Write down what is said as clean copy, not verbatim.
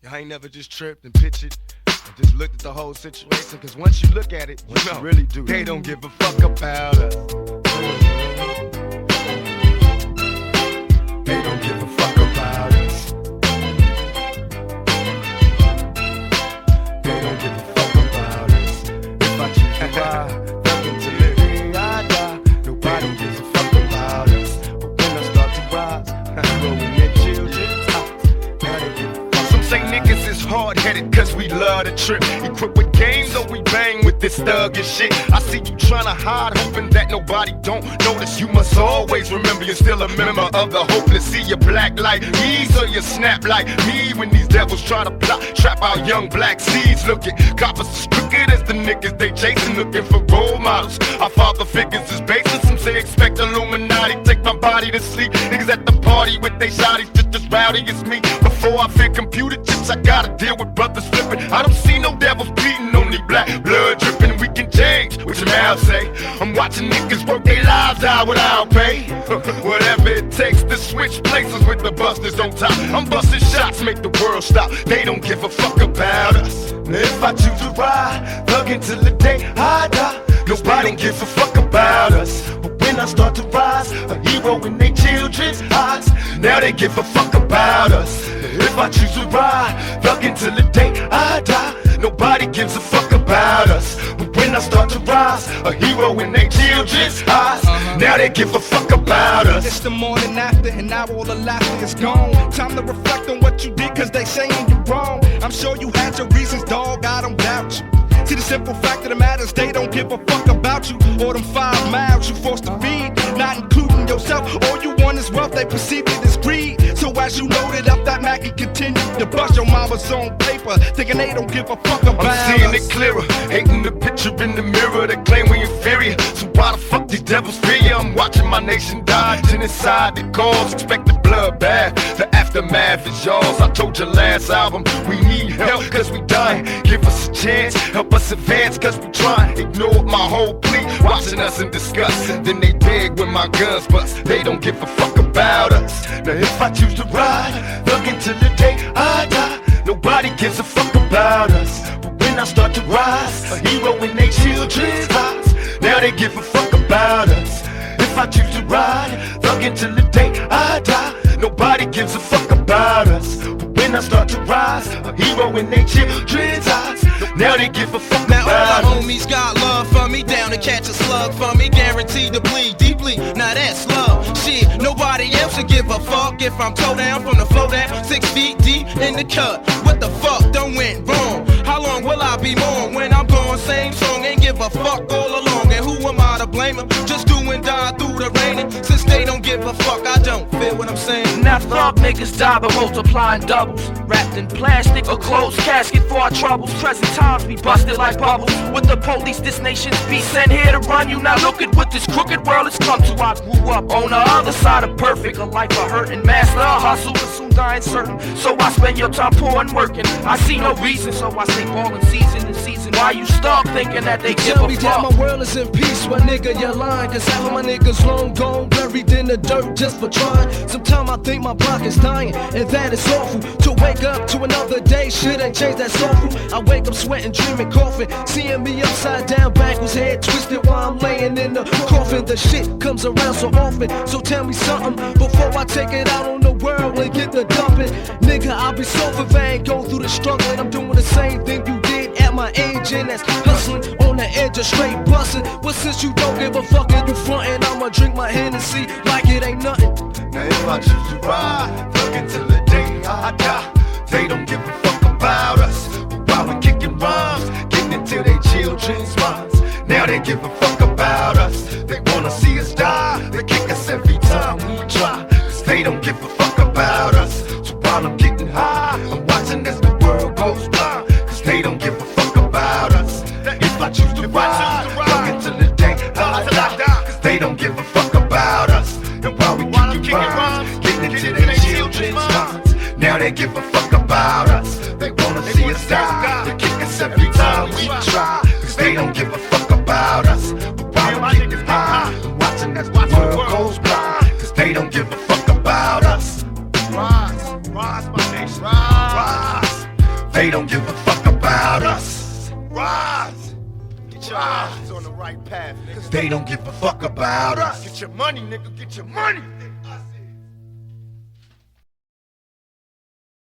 I ain't never just tripped and pictured and just looked at the whole situation. Cause once you look at it, you know, really do. They don't give a fuck about us. They don't give a fuck about us. They don't give a fuck about us. If I choose to ride, fucking till the day I die, nobody gives a fuck about us. But when I start to rise, I go in their children's eyes. Now they give a fuck. Some say niggas is hard-headed cause we love to trip. Equipped with game, though we bang with this thug and shit. I see you tryna hide, hoping that nobody don't notice. You must always remember you're still a member of the hopeless. See you black like me, so you snap like me. When these devils try to plot, trap our young black seeds. Look at coppers as crooked as the niggas they chasing, looking for role models. Our father figures is basing. Some say expect Illuminati, take my body to sleep. Niggas at the party with they shotties just as rowdy as me. Before I fear computer chips, I gotta deal with brothers flipping. I don't see no devils bleeding, only black blood dripping. We can change, what your mouth say. I'm watching niggas work their lives out without pay. Whatever it takes to switch places with the busters on top. I'm busting shots, make the world stop. They don't give a fuck about us. Now if I choose to ride, thug until the day I die, nobody gives a fuck about us. But when I start to rise, a hero in their children's eyes, now they give a fuck about us. If I choose to ride, thug until the day I die, nobody gives a fuck about us. But when I start to rise, a hero in their children's eyes, now they give a fuck about us. It's the morning after and now all the laughter is gone. Time to reflect on what you did cause they saying you wrong. I'm sure you had your reasons, dog, I don't doubt you. See the simple fact of the matter is they don't give a fuck about you. Or them 5 miles you forced to feed, not including yourself. All you want is wealth, they perceive it as greed. So as you loaded up that Mac and continue to bust your mama's on paper, thinking they don't give a fuck about us. I'm seeing it clearer, hating the picture in the mirror. They claim we inferior, so why the fuck these devils fear you? I'm watching my nation die, and inside the cause, expect the bloodbath. The aftermath is yours. I told you last album, we need help cause we dying. Give us a chance, help us advance cause we trying. Ignored my whole plea, watching us in disgust. Then they beg when my guns bust. They don't give a fuck about us. Now if I choose to ride, thug until the day I die, nobody gives a fuck about us. But when I start to rise, a hero in their children's eyes, now they give a fuck about us. If I choose to ride, thug until the day I die, nobody gives a fuck about us. But when I start to rise, a hero in their children's eyes, now they give a fuck now about us. Now all my homies got love for me, down to catch a slug for me, guaranteed to bleed deeply. Now that's love. Shit, nobody else should give a fuck if I'm toe down from the flow down, 6 feet deep in the cut. What the fuck done went wrong? How long will I be mourn when I'm gone? Same song, ain't give a fuck all along. And who am I to blame them? Just do and die through the raining. Since they don't give a fuck, I don't feel what I'm saying. Now thug niggas die by multiplying doubles, wrapped in plastic, a closed casket for our troubles. Present times be busted like bubbles. With the police, this nation's be sent here to run you. Now look at what this crooked world has come to. I grew up on the other side of perfect, a life of hurt and master a hustle, but soon die uncertain. So I spend your time poor and working. I see no reason, so I say ball in season and season. Why you stuck thinking that they give Tell a me fuck? that my world is in peace, well nigga you're lying. Cause half of my niggas long gone, buried in the dirt just for trying. Sometimes I think my block is dying, and that is awful. To wake up to another day, shit ain't changed, that's awful. I wake up sweating, dreaming, coughing, seeing me upside down, backwards, head twisted while I'm laying in the coffin. The shit comes around so often, so tell me something before I take it out on the world and get the dumping. Nigga, I'll be so vain, go through the struggle, and I'm doing the same thing you did at my age, and that's hustling on the edge of straight busting. But since you don't give a fuck and you frontin', I'ma drink my Hennessy like it ain't nothing. Now if I choose to ride, thug until the day I die, they don't give a fuck about us. While we kicking rhymes, getting into their children's minds, now they give a fuck about us. They wanna see us die, they kick us every time we try, cause they don't give a fuck about us. So while I'm getting high, I'm watching as the world goes blind, cause they don't give a fuck about us. If I choose to ride, thug until the day I die, cause they don't give a fuck about us. And while we kicking rhymes, getting into their children's minds, now they give a fuck about us. They wanna see us die, they kick us every time we try, cause they don't give a fuck about us. But while I'm getting high, I'm watching as the world goes blind, cause they don't give a fuck about us. Rise, rise my nation, rise. They don't give a fuck about us. Rise! Get your asses on the right path, nigga. They don't give a fuck about us. Get your money, nigga. Get your money.